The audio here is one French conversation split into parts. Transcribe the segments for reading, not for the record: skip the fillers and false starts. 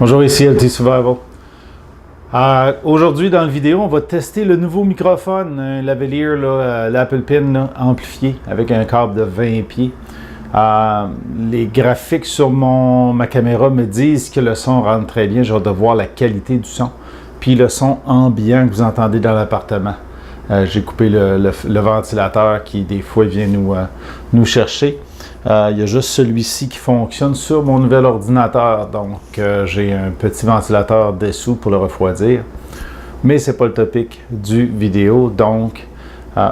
Bonjour, ici LT Survival. Aujourd'hui, dans la vidéo, on va tester le nouveau microphone, un lavalier, l'Apple Pin là, amplifié avec un câble de 20 pieds. Les graphiques sur ma caméra me disent que le son rentre très bien. J'ai hâte de voir la qualité du son. Puis le son ambiant que vous entendez dans l'appartement. J'ai coupé le ventilateur qui, des fois, vient nous chercher. Il y a juste celui-ci qui fonctionne sur mon nouvel ordinateur. Donc, j'ai un petit ventilateur dessous pour le refroidir. Mais ce n'est pas le topic du vidéo. Donc,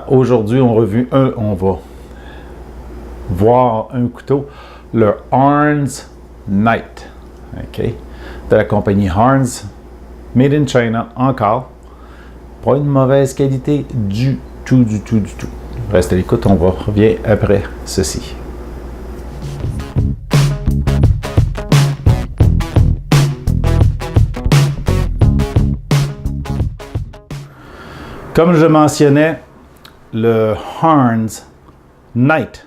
aujourd'hui, on va voir un couteau, le Harns Knight, okay, de la compagnie Harns, made in China encore. Pas une mauvaise qualité du tout. Restez à l'écoute, on revient après ceci. Comme je mentionnais, le Harns Knight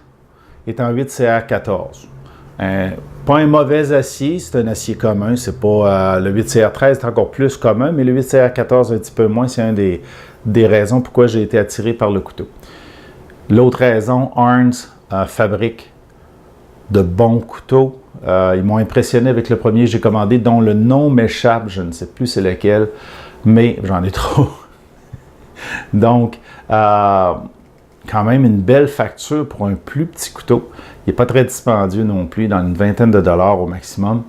est en 8CR14. Pas un mauvais acier, c'est un acier commun. C'est pas le 8CR13 est encore plus commun, mais le 8CR14 un petit peu moins. C'est une des raisons pourquoi j'ai été attiré par le couteau. L'autre raison, Harns fabrique de bons couteaux. Ils m'ont impressionné avec le premier que j'ai commandé, dont le nom m'échappe. Je ne sais plus c'est lequel, mais j'en ai trop. Donc, quand même une belle facture pour un plus petit couteau. Il n'est pas très dispendieux non plus, dans une vingtaine de dollars au maximum.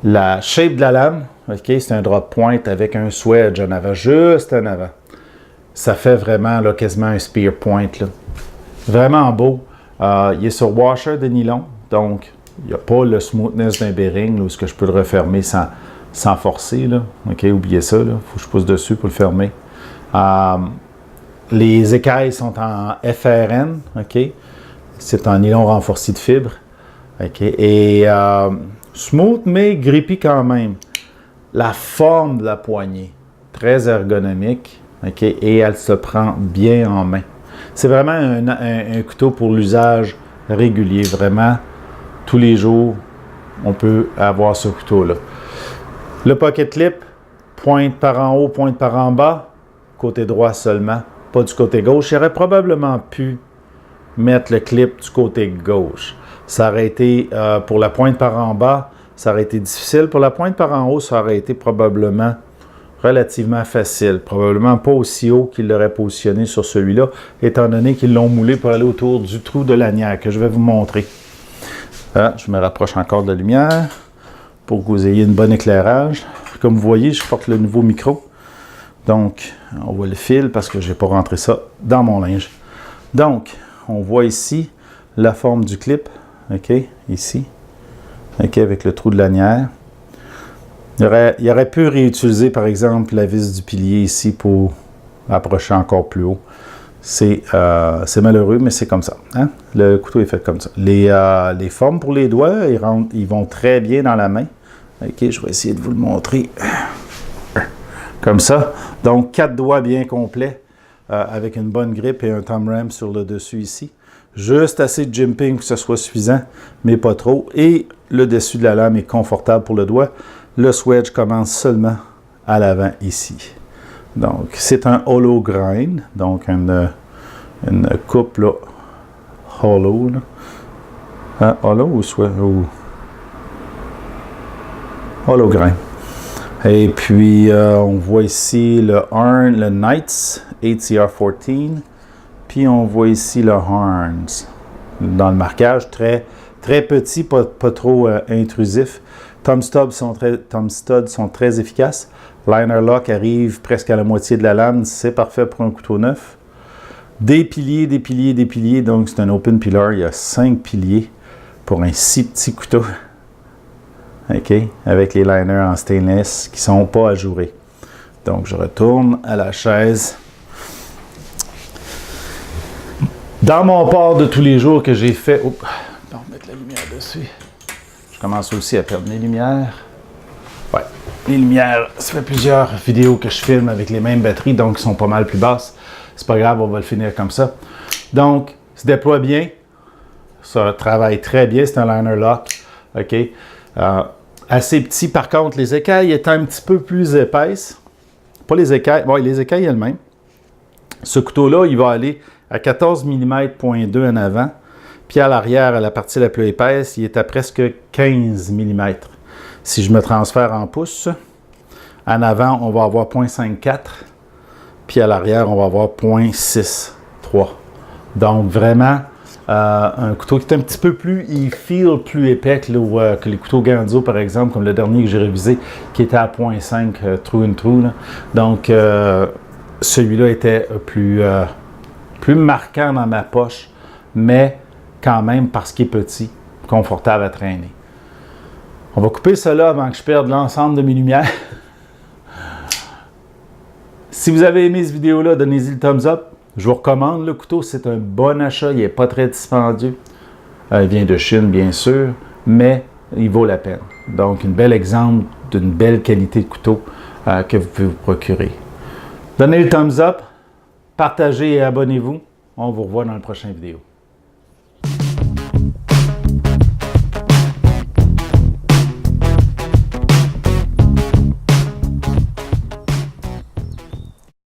La shape de la lame, okay, c'est un drop point avec un swedge en avant, juste en avant. Ça fait vraiment là, quasiment un spear point. Là. Vraiment beau. Il est sur washer de nylon, donc il n'y a pas le smoothness d'un bearing, là, où je peux le refermer sans forcer. Là. Okay, oubliez ça, il faut que je pousse dessus pour le fermer. Les écailles sont en FRN, ok? C'est en nylon renforcé de fibre, ok? Et smooth mais grippy quand même. La forme de la poignée, très ergonomique, ok? Et elle se prend bien en main. C'est vraiment un couteau pour l'usage régulier, vraiment. Tous les jours, on peut avoir ce couteau-là. Le pocket clip, pointe par en haut, pointe par en bas. Côté droit seulement, pas du côté gauche. J'aurais probablement pu mettre le clip du côté gauche. Ça aurait été, pour la pointe par en bas, ça aurait été difficile. Pour la pointe par en haut, ça aurait été probablement relativement facile. Probablement pas aussi haut qu'il l'aurait positionné sur celui-là, étant donné qu'ils l'ont moulé pour aller autour du trou de lanière que je vais vous montrer. Je me rapproche encore de la lumière pour que vous ayez un bon éclairage. Comme vous voyez, je porte le nouveau micro. Donc, on voit le fil parce que je n'ai pas rentré ça dans mon linge. Donc, on voit ici la forme du clip, OK, ici, OK, avec le trou de lanière. Il aurait pu réutiliser, par exemple, la vis du pilier ici pour approcher encore plus haut. C'est malheureux, mais c'est comme ça. Hein? Le couteau est fait comme ça. Les formes pour les doigts, ils vont très bien dans la main. OK, je vais essayer de vous le montrer. Comme ça. Donc, 4 doigts bien complets avec une bonne grippe et un thumb ram sur le dessus ici. Juste assez de jimping pour que ce soit suffisant, mais pas trop. Et le dessus de la lame est confortable pour le doigt. Le swedge commence seulement à l'avant ici. Donc, c'est un hollow grind. Donc, une coupe là, hollow. Là. Hollow ou hollow grind. Et puis, on voit ici le Knights 8CR14. Puis, on voit ici le Harns. Dans le marquage, très petit, pas trop intrusif. Thumb studs sont très efficaces. Liner lock arrive presque à la moitié de la lame. C'est parfait pour un couteau neuf. Des piliers. Donc, c'est un open pillar. Il y a 5 piliers pour un si petit couteau. OK, avec les liners en stainless qui ne sont pas ajourés. Donc, je retourne à la chaise. Dans mon port de tous les jours que j'ai fait... Oh, on va mettre la lumière dessus. Je commence aussi à perdre mes lumières. Ouais, les lumières, ça fait plusieurs vidéos que je filme avec les mêmes batteries, donc ils sont pas mal plus basses. C'est pas grave, on va le finir comme ça. Donc, il se déploie bien. Ça travaille très bien, c'est un liner lock. OK. assez petit. Par contre, les écailles étant un petit peu plus épaisses, pas les écailles, bon, les écailles elles-mêmes, ce couteau-là, il va aller à 14 mm .2 en avant, puis à l'arrière, à la partie la plus épaisse, il est à presque 15 mm. Si je me transfère en pouces, en avant, on va avoir 0.54, puis à l'arrière, on va avoir 0.63. Donc, vraiment, un couteau qui est un petit peu plus, il feel plus épais que les couteaux Ganzo, par exemple, comme le dernier que j'ai révisé, qui était à 0.5 true and true. Là. Donc, celui-là était plus marquant dans ma poche, mais quand même, parce qu'il est petit, confortable à traîner. On va couper cela avant que je perde l'ensemble de mes lumières. Si vous avez aimé cette vidéo-là, donnez-y le thumbs up. Je vous recommande le couteau, c'est un bon achat, il n'est pas très dispendieux. Il vient de Chine, bien sûr, mais il vaut la peine. Donc, un bel exemple d'une belle qualité de couteau que vous pouvez vous procurer. Donnez le thumbs up, partagez et abonnez-vous. On vous revoit dans la prochaine vidéo.